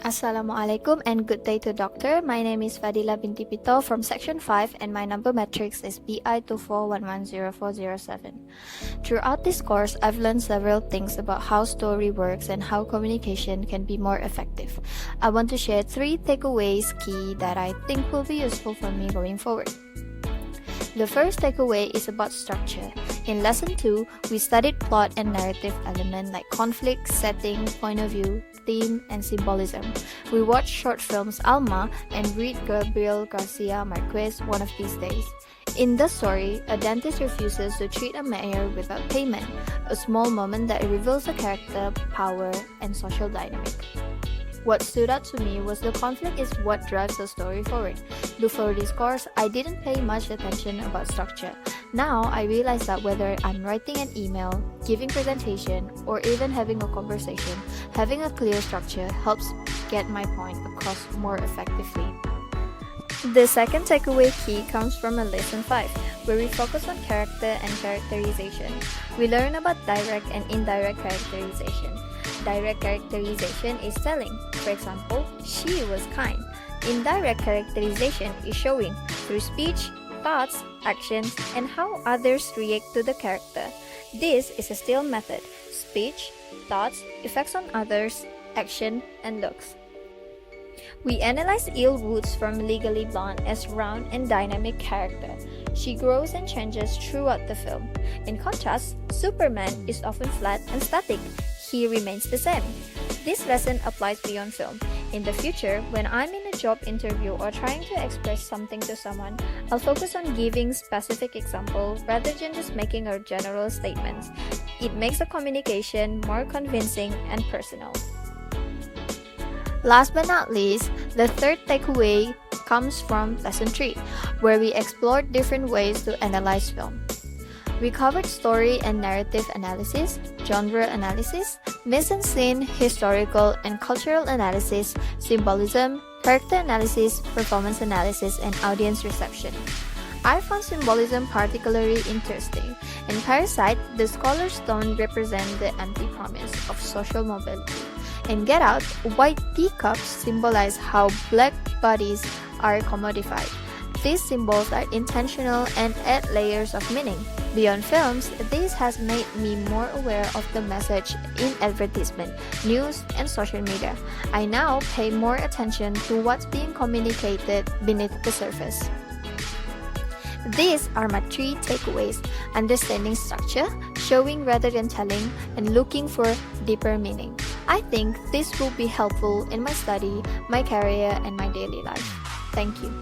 Assalamualaikum and good day to doctor. My name is Fadila Binti Pitoh from section 5 and my number matrix is BI24110407. Throughout this course, I've learned several things about how story works and how communication can be more effective. I want to share 3 takeaways key that I think will be useful for me going forward. The first takeaway is about structure. In lesson 2, we studied plot and narrative element like conflict, setting, point of view, theme, and symbolism. We watched short films Alma and read Gabriel Garcia Marquez one of these days. In the story, a dentist refuses to treat a mayor without payment, a small moment that reveals the character, power, and social dynamic. What stood out to me was the conflict is what drives the story forward. Before this course, I didn't pay much attention about structure. Now, I realize that whether I'm writing an email, giving presentation, or even having a conversation, having a clear structure helps get my point across more effectively. The second takeaway key comes from a lesson 5, where we focus on character and characterization. We learn about direct and indirect characterization. Direct characterization is telling. For example, she was kind. Indirect characterization is showing through speech, thoughts, actions, and how others react to the character. This is a still method: speech, thoughts, effects on others, action, and looks. We analyze Elle Woods from Legally Blonde as round and dynamic character. She grows and changes throughout the film. In contrast, Superman is often flat and static. He remains the same. This lesson applies beyond film. In the future, when I'm in a job interview or trying to express something to someone, I'll focus on giving specific examples rather than just making a general statements. It makes the communication more convincing and personal. Last but not least, the third takeaway comes from lesson 3, where we explored different ways to analyze film. We covered story and narrative analysis, genre analysis, mise-en-scene, historical and cultural analysis, symbolism, character analysis, performance analysis, and audience reception. I found symbolism particularly interesting. In Parasite, the scholar's stone represents the empty promise of social mobility. In Get Out, white teacups symbolize how black bodies are commodified. These symbols are intentional and add layers of meaning. Beyond films, this has made me more aware of the message in advertisement, news, and social media. I now pay more attention to what's being communicated beneath the surface. These are my 3 takeaways: understanding structure, showing rather than telling, and looking for deeper meaning. I think this will be helpful in my study, my career, and my daily life. Thank you.